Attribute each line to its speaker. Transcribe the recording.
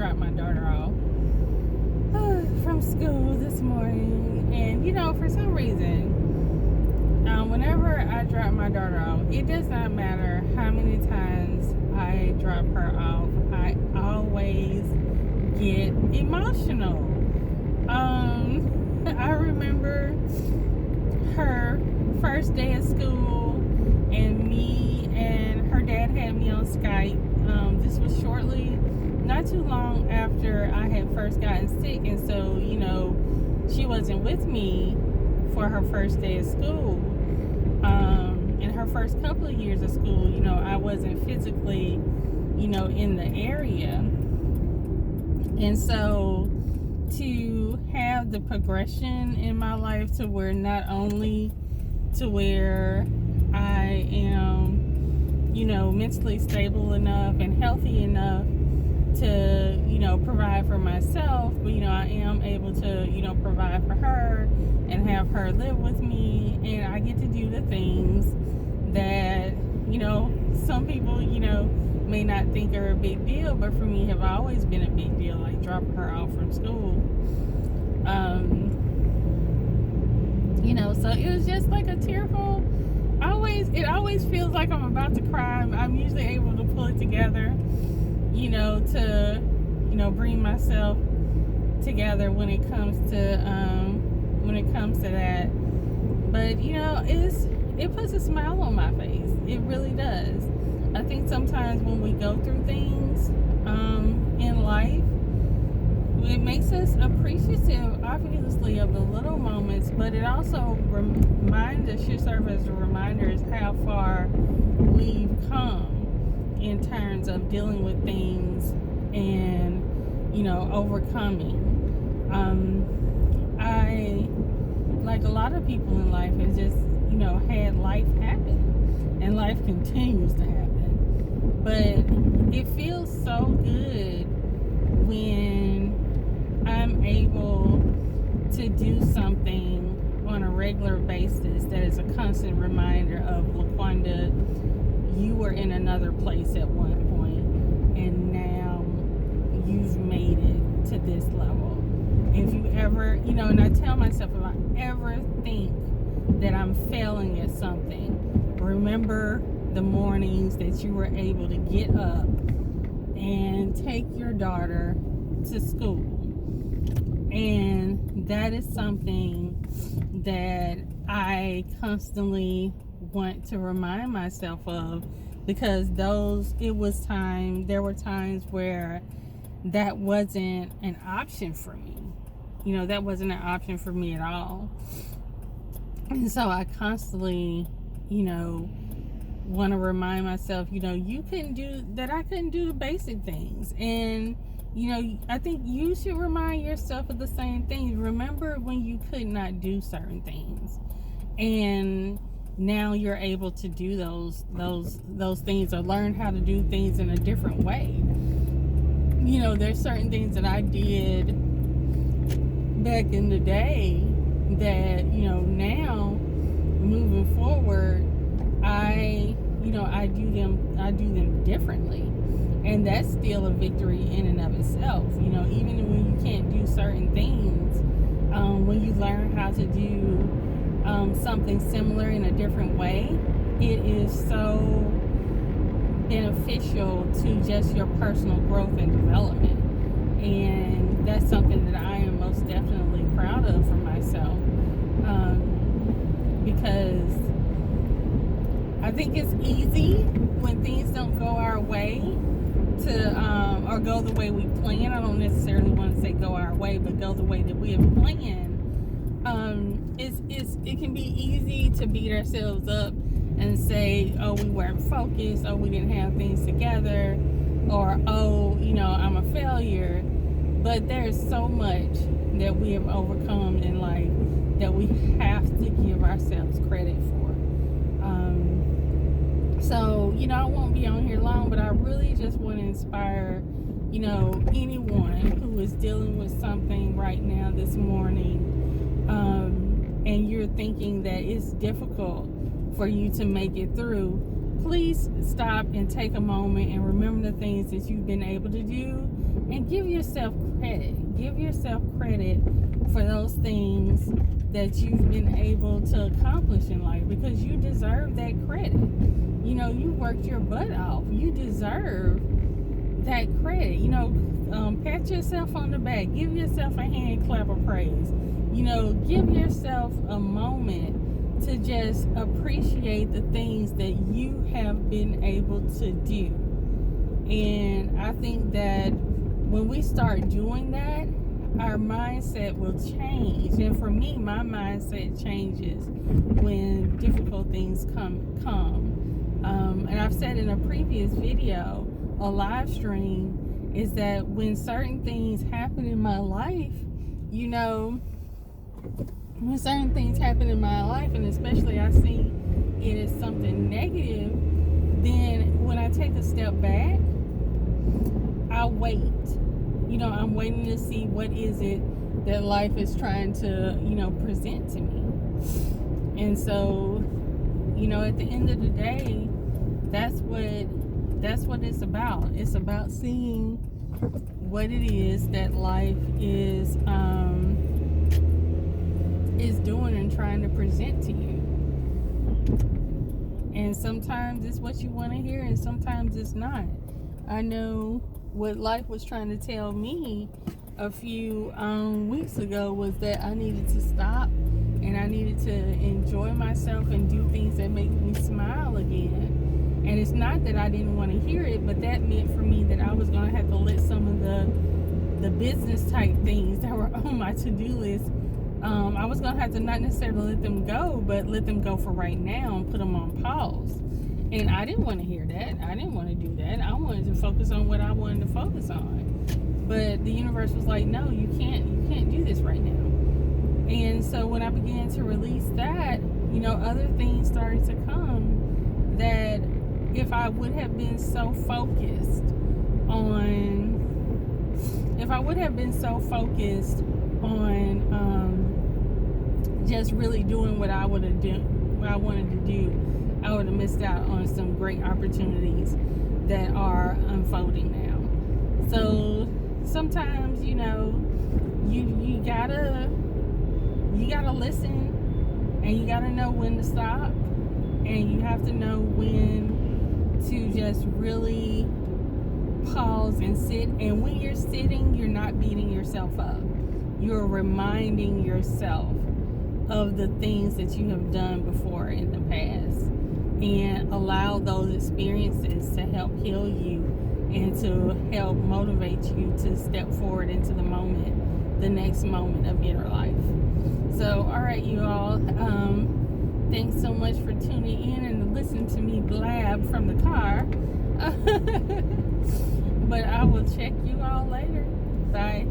Speaker 1: dropped my daughter off from school this morning. And, for some reason, whenever I drop my daughter off, it does not matter how many times I drop her off, I always get emotional. I remember her first day of school, and me and her dad had me on Skype. This was not too long after I had first gotten sick, and so, she wasn't with me for her first day of school. In her first couple of years of school, I wasn't physically, in the area. And so to have the progression in my life to where not only to where I am, mentally stable enough and healthy enough to, provide for myself, but, I am able to, provide for her and have her live with me, and I get to do the things that, some people, may not think are a big deal, but for me have always been a big deal, like dropping her off from school. So it was just like a tearful, it always feels like I'm about to cry. I'm usually able to pull it together, to, bring myself together when it comes to that. But, it puts a smile on my face. It really does. I think sometimes when we go through things in life, it makes us appreciative, obviously, of the little moments, but it also should serve as a reminder of how far we've come in terms of dealing with things and, overcoming. I, like a lot of people in life, have just, had life happen, and life continues to happen. But it feels so good when I'm able to do something on a regular basis that is a constant reminder of, LaQuanda, you were in another place at one point, and now you've made it to this level. If you ever, and I tell myself, if I ever think that I'm failing at something, remember the mornings that you were able to get up and take your daughter to school. And that is something that I constantly want to remind myself of, because there were times where that wasn't an option for me. That wasn't an option for me at all. And so I constantly, want to remind myself, you couldn't do that. I couldn't do the basic things. And, I think you should remind yourself of the same things. Remember when you could not do certain things, and now you're able to do those things, or learn how to do things in a different way. There's certain things that I did back in the day that, now moving forward, I do them differently. And that's still a victory in and of itself. Even when you can't do certain things, when you learn how to do something similar in a different way, it is so beneficial to just your personal growth and development. And that's something that I am most definitely proud of for myself, because I think it's easy when things don't go our way or go the way we plan. I don't necessarily want to say go our way, but go the way that we have planned. It can be easy to beat ourselves up and say, oh, we weren't focused, or we didn't have things together, or oh, I'm a failure. But there's so much that we have overcome in life that we have to give ourselves credit for. So, I won't be on here long, but I really just want to inspire, anyone who is dealing with something right now this morning, and you're thinking that it's difficult for you to make it through. please stop and take a moment and remember the things that you've been able to do, and give yourself credit. Give yourself credit for those things that you've been able to accomplish in life, because you deserve that credit. You know, you worked your butt off. You deserve that credit. You know, pat yourself on the back. Give yourself a hand clap of praise. You know, give yourself a moment to just appreciate the things that you have been able to do. And I think that when we start doing that, our mindset will change. And for me, my mindset changes when difficult things come. And I've said in a previous video, a live stream, is that when certain things happen in my life, you know, when certain things happen in my life, and especially I see it as something negative, then when I take a step back, I wait. You know, I'm waiting to see what is it that life is trying to, you know, present to me. And so, you know, at the end of the day, that's what it's about. It's about seeing what it is that life is doing and trying to present to you. And sometimes it's what you want to hear, and sometimes it's not. I know what life was trying to tell me a few weeks ago was that I needed to stop, and I needed to enjoy myself and do things that make me smile again. And it's not that I didn't want to hear it, but that meant for me that I was going to have to let some of the business type things that were on my to-do list, I was going to have to not necessarily let them go, but let them go for right now and put them on pause. And I didn't want to hear that. I didn't want to do that. I wanted to focus on what I wanted to focus on. But the universe was like, no, you can't do this right now. And so when I began to release that, you know, other things started to come that if I would have been so focused on just really doing what I wanted to do, I would have missed out on some great opportunities that are unfolding now. So sometimes, you know, you gotta listen, and you gotta know when to stop, and you have to know when to just really pause and sit. And when you're sitting, you're not beating yourself up. You're reminding yourself of the things that you have done before in the past, and allow those experiences to help heal you and to help motivate you to step forward into the next moment of your life. So, all right, you all, thanks so much for tuning in and listening to me blab from the car. But I will check you all later. Bye.